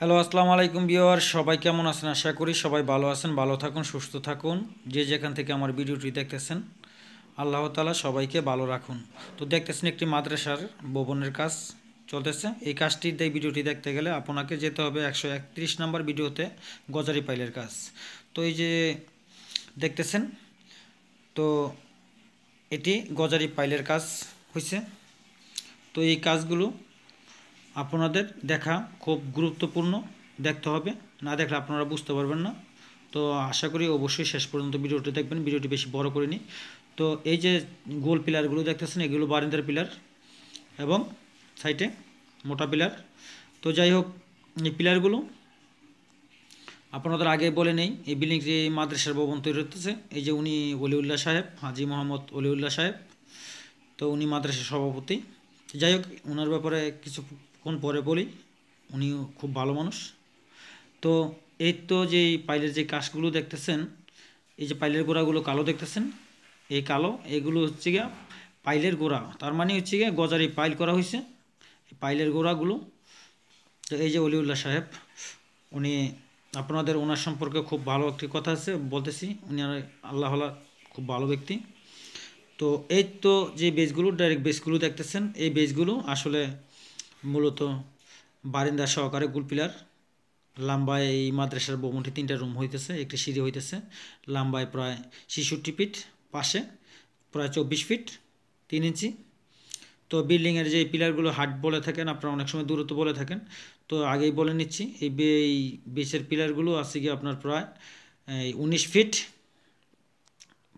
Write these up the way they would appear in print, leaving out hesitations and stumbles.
Hello, আসসালামু আলাইকুম viewer. সবাই কেমন আছেন? আশা করি সবাই ভালো আছেন। ভালো থাকুন, সুস্থ থাকুন। যে যেখান থেকে আমার ভিডিওটি দেখতেছেন, আল্লাহ তাআলা সবাইকে ভালো রাখুন। তো দেখতেছেন একটি মাদ্রাসার ভবনের কাজ চলতেছে। এই ভিডিওটি দেখতে গেলে আপনাকে যেতে হবে 131 নম্বর ভিডিওতে, গজারি পাইলের কাজ। তো এই যে দেখতেছেন, তো এটি গজারি পাইলের কাজ হয়েছে। তো এই কাজগুলো আপনাদের দেখা খুব গুরুত্বপূর্ণ, দেখতে হবে। না দেখলে আপনারা বুঝতে পারবেন না। তো আশা করি অবশ্যই শেষ পর্যন্ত ভিডিওটি দেখবেন। ভিডিওটি বেশি বড় করিনি। তো এই যে গোল পিলারগুলো দেখতেছেন, এগুলো বারিন্দার পিলার এবং সাইডে মোটা পিলার। তো যাই হোক, এই পিলারগুলো আপনাদের আগে বলে নেই। এই বিল্ডিং যে মাদ্রাসার ভবন তৈরি হতেছে, এই যে উনি অলিউল্লাহ সাহেব, হাজি মোহাম্মদ অলিউল্লাহ সাহেব। তো উনি মাদ্রাসার সভাপতি। যাই হোক, ওনার ব্যাপারে কিছুক্ষণ পরে বলি। উনি খুব ভালো মানুষ। তো এই তো যে পাইলের যে কাজগুলো দেখতেছেন, এই যে পাইলের গোড়াগুলো কালো দেখতেছেন, এই কালো এগুলো হচ্ছে গিয়া পাইলের গোড়া। তার মানে হচ্ছে গিয়া গজারি পাইল করা হয়েছে এই পাইলের গোড়াগুলো। তো এই যে অলিউল্লাহ সাহেব, উনি আপনাদের ওনার সম্পর্কে খুব ভালো একটি কথা আছে বলতেছি। উনি আল্লাহ খুব ভালো ব্যক্তি। তো এই তো যে বেজগুলো, ডাইরেক্ট বেজগুলো দেখতেছেন, এই বেজগুলো আসলে মূলত বারিন্দা সহকারে গুল পিলার। লম্বায় এই মাদ্রাসার ভবনটি 3টা রুম হইতেছে, একটি সিঁড়ি হইতেছে। লম্বায় প্রায় 66 ফিট, পাশে প্রায় 24 ফিট 3 ইঞ্চি। তো বিল্ডিংয়ের যে পিলারগুলো হাট বলে থাকেন, আপনারা অনেক সময় দূরত্ব বলে থাকেন। তো আগেই বলে নিচ্ছি, এই বেসের পিলারগুলো আছে কি আপনার প্রায় 19 ফিট।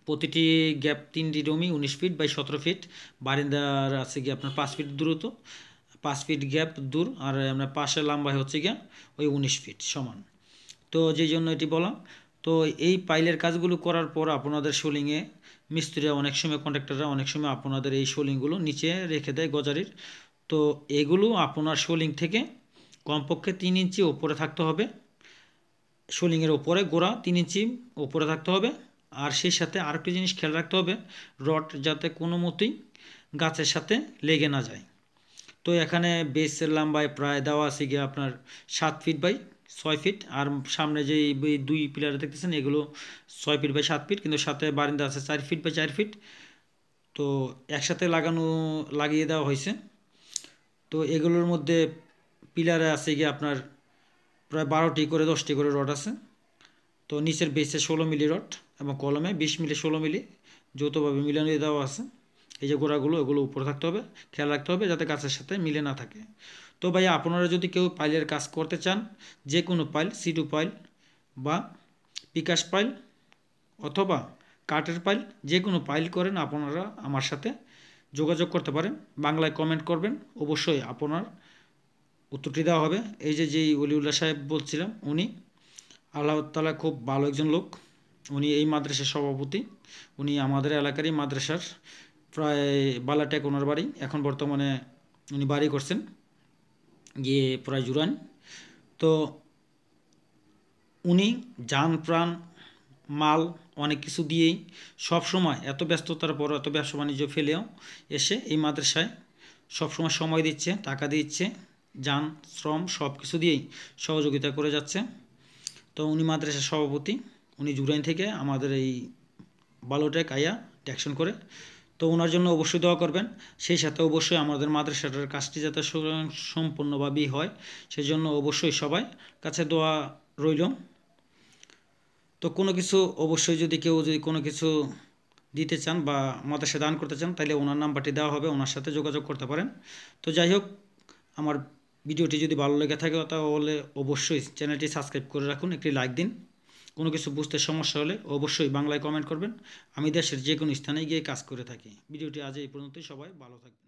প্রতিটি গ্যাপ 3টি রুমই 19 ফিট বাই 17 ফিট। বারিন্দার আছে কি আপনার 5 ফিট দূরত্ব, 5 ফিট গ্যাপ দূর। আর আপনার পাশে লম্বায় হচ্ছে গিয়া ওই 19 ফিট সমান। তো যেই জন্য এটি বলা। তো এই পাইলের কাজগুলো করার পর আপনাদের শোলিংয়ে মিস্ত্রিরা অনেক সময়, কন্ট্রাক্টররা অনেক সময় আপনাদের এই শোলিংগুলো নিচে রেখে দেয় গজারির। তো এগুলো আপনার শোলিং থেকে কমপক্ষে 3 ইঞ্চি ওপরে থাকতে হবে। শোলিংয়ের ওপরে গোড়া 3 ইঞ্চি ওপরে থাকতে হবে। আর সেই সাথে আরেকটি জিনিস খেয়াল রাখতে হবে, রড যাতে কোনো মতেই গাছের সাথে লেগে না যায়। তো এখানে বেসের লম্বায় প্রায় দেওয়া আছে গিয়ে আপনার 7 ফিট বাই 6 ফিট। আর সামনে যে দুই পিলার দেখতেছেন, এগুলো 6 ফিট বাই 7 ফিট, কিন্তু সাথে বারিন্দা আছে 4 ফিট বাই 4 ফিট। তো একসাথে লাগিয়ে দেওয়া হয়েছে। তো এগুলোর মধ্যে পিলারে আছে গিয়ে আপনার প্রায় 12টি করে 10টি করে রড আছে। তো নিচের বেসে 16 মিলি রড এবং কলমে 20 মিলি 16 মিলি যৌথভাবে মিলানো দেওয়া আছে। এই যে গোড়াগুলো, এগুলো উপরে থাকতে হবে, খেয়াল রাখতে হবে যাতে গাছের সাথে মিলে না থাকে। তো ভাইয়া, আপনারা যদি কেউ পাইলের কাজ করতে চান, যে কোনো পাইল, সিডু পাইল বা পিকাস পাইল অথবা কাঠের পাইল, যে কোনো পাইল করেন, আপনারা আমার সাথে যোগাযোগ করতে পারেন। বাংলায় কমেন্ট করবেন, অবশ্যই আপনার উত্তরটি দেওয়া হবে। এই যে যেই অলিউল্লাহ সাহেব বলছিলাম, উনি আল্লাহ তাআলা খুব ভালো একজন লোক। উনি এই মাদ্রাসার সভাপতি। উনি আমাদের এলাকারই মাদ্রাসার প্রায় বালাটেক ওনার বাড়ি। এখন বর্তমানে উনি বাড়ি করছেন গিয়ে প্রায় জুরান। তো উনি যান প্রাণ মাল অনেক কিছু দিয়েই সবসময়, এত ব্যস্ততার পর, এত ব্যবসা বাণিজ্য ফেলেও এসে এই মাদ্রাসায় সবসময় সময় দিচ্ছে, টাকা দিচ্ছে, যান শ্রম সব কিছু দিয়েই সহযোগিতা করে যাচ্ছে। তো উনি মাদ্রাসার সভাপতি। উনি জুরাইন থেকে আমাদের এই বালোটেক আয়া ট্যাকশন করে। তো ওনার জন্য অবশ্যই দোয়া করবেন। সেই সাথে অবশ্যই আমাদের মাদ্রাসাটার কাজটি যাতে সম্পূর্ণভাবেই হয়, সেই জন্য অবশ্যই সবাই কাছে দোয়া রইল। তো কোনো কিছু অবশ্যই কেউ যদি কোনো কিছু দিতে চান বা মাদ্রাসায় দান করতে চান, তাহলে ওনার নাম্বারটি দেওয়া হবে, ওনার সাথে যোগাযোগ করতে পারেন। তো যাই হোক, আমার ভিডিওটি যদি ভালো লেগে থাকে তাহলে অবশ্যই চ্যানেলটি সাবস্ক্রাইব করে রাখুন, একটি লাইক দিন। কোনো কিছু বুঝতে সমস্যা হলে অবশ্যই বাংলায় কমেন্ট করবেন। আমি দেশের যে কোনো স্থানে গিয়ে কাজ করে থাকি। ভিডিওটি আজ এই পর্যন্তই। সবাই ভালো থাকবেন।